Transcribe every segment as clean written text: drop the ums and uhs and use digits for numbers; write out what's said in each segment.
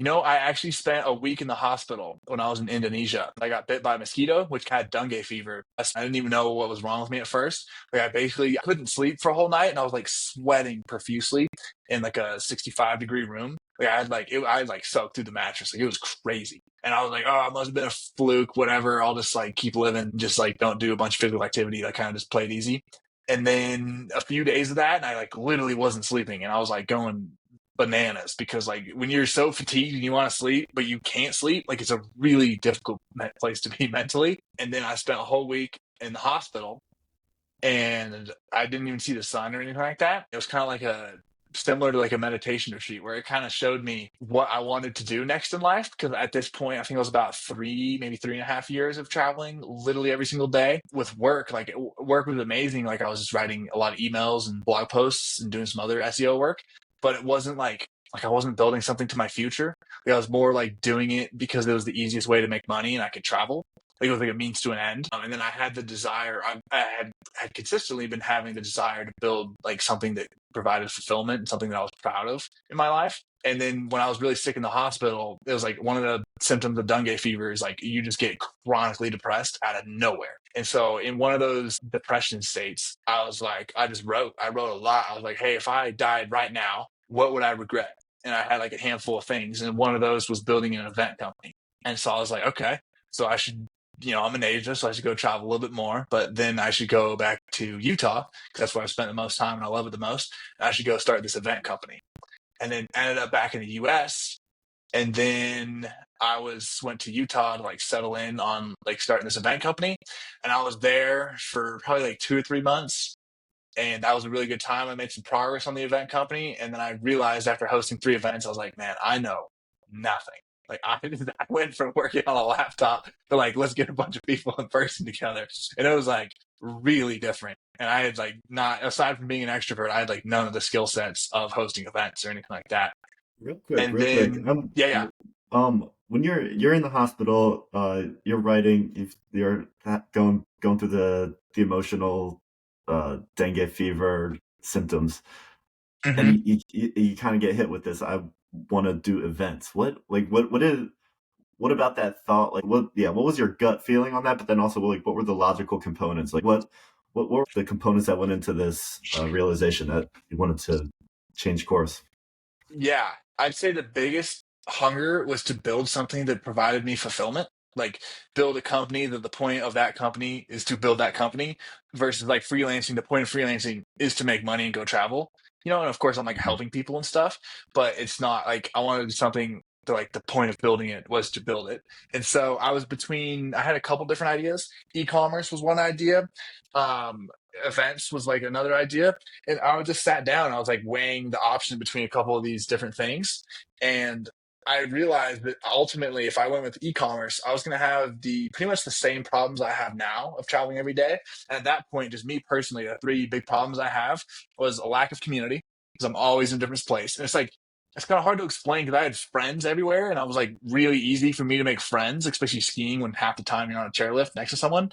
I actually spent a week in the hospital when I was in Indonesia. I got bit by a mosquito, which had dengue fever. I didn't even know what was wrong with me at first. Like I couldn't sleep for a whole night, and I was like sweating profusely in like a 65-degree room. Like I had like soaked through the mattress. Like it was crazy. And I was like, oh, it must have been a fluke, whatever. I'll just like keep living, just like don't do a bunch of physical activity. Like kind of just play it easy. And then a few days of that, and I like literally wasn't sleeping, and I was like going bananas because like when you're so fatigued and you want to sleep but you can't sleep, like it's a really difficult place to be mentally. And then I spent a whole week in the hospital, and I didn't even see the sun or anything like that. It was kind of like a similar to like a meditation retreat where it kind of showed me what I wanted to do next in life. Because at this point, I think it was about maybe 3.5 years of traveling literally every single day with work. Like work was amazing. Like I was just writing a lot of emails and blog posts and doing some other SEO work, but it wasn't like I wasn't building something to my future. Like I was more like doing it because it was the easiest way to make money and I could travel. Like it was like a means to an end. And then I had the desire. I had consistently been having the desire to build like something that provided fulfillment and something that I was proud of in my life. And then when I was really sick in the hospital, it was like one of the symptoms of dengue fever is like you just get chronically depressed out of nowhere. And so in one of those depression states, I was like, I wrote a lot. I was like, hey, if I died right now, what would I regret? And I had like a handful of things. And one of those was building an event company. And so I was like, okay, so I should, I'm in Asia, so I should go travel a little bit more, but then I should go back to Utah because that's where I spent the most time and I love it the most. And I should go start this event company. And then ended up back in the US. And then went to Utah to like settle in on like starting this event company. And I was there for probably like 2 or 3 months. And that was a really good time. I made some progress on the event company. And then I realized after hosting 3 events, I was like, man, I know nothing. Like I went from working on a laptop to like, let's get a bunch of people in person together. And it was like really different. And I had like not, aside from being an extrovert, I had like none of the skill sets of hosting events or anything like that. And Real quick. then, yeah, yeah. When you're in the hospital, you're writing, you're going through the emotional, dengue fever symptoms, hmm and you kind of get hit with this. I want to do events. What about that thought? Like, what was your gut feeling on that? But then also, like, what were the logical components? Like, what were the components that went into this realization that you wanted to change course? Yeah. I'd say the biggest hunger was to build something that provided me fulfillment. Like build a company that the point of that company is to build that company versus like freelancing. The point of freelancing is to make money and go travel. And of course I'm like Mhm. helping people and stuff, but it's not like I wanted something that like the point of building it was to build it. And so I had a couple different ideas. E-commerce was one idea. Um, Events was like another idea. And I just sat down. I was like weighing the option between a couple of these different things. And I realized that ultimately, if I went with e-commerce, I was going to have the pretty much the same problems I have now of traveling every day. And at that point, just me personally, the three big problems I have was a lack of community because I'm always in a different place. And it's kind of hard to explain because I had friends everywhere and I was like really easy for me to make friends, especially skiing when half the time you're on a chairlift next to someone.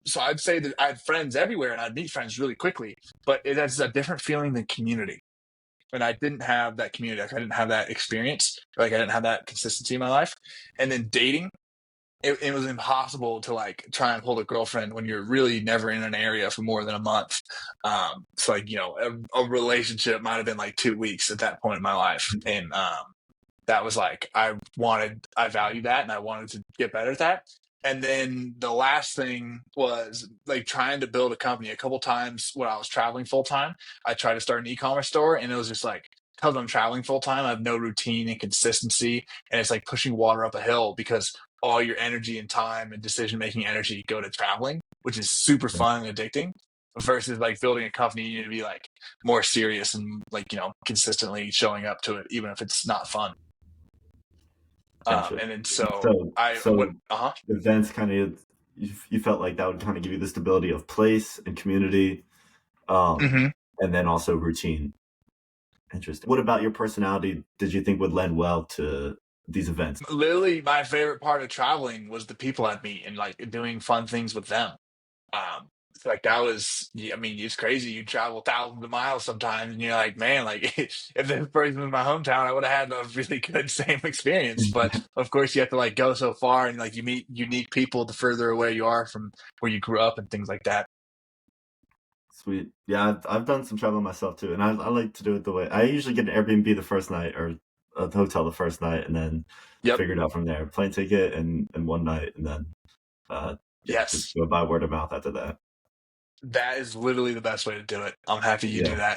So I'd say that I had friends everywhere and I'd meet friends really quickly, but it has a different feeling than community. And I didn't have that community. Like I didn't have that experience. Like I didn't have that consistency in my life. And then dating, it was impossible to like try and hold a girlfriend when you're really never in an area for more than a month. So like, a relationship might have been like 2 weeks at that point in my life. And that was like, I value that and I wanted to get better at that. And then the last thing was like trying to build a company. A couple times when I was traveling full time, I tried to start an e-commerce store and it was just like, because I'm traveling full time, I have no routine and consistency. And it's like pushing water up a hill because all your energy and time and decision making energy go to traveling, which is super fun and addicting. Versus like building a company, you need to be like more serious and like, consistently showing up to it, even if it's not fun. Gotcha. And then so So, I so would, events kind of you felt like that would kind of give you the stability of place and community, um, mhm. and then also routine. Interesting. What about your personality did you think would lend well to these events? Literally my favorite part of traveling was the people I'd meet and like doing fun things with them. Like that was, I mean, it's crazy. You travel thousands of miles sometimes, and you're like, man, like if this person was in my hometown, I would have had a really good same experience. But of course, you have to like go so far, and like you meet unique people the further away you are from where you grew up and things like that. Sweet. Yeah, I've done some traveling myself too, and I like to do it the way I usually get an Airbnb the first night or a hotel the first night, and then Yep. figure it out from there. Plane ticket and one night, and then yeah, just Yes. go by word of mouth after that. That is literally the best way to do it. I'm happy you do Yeah. that.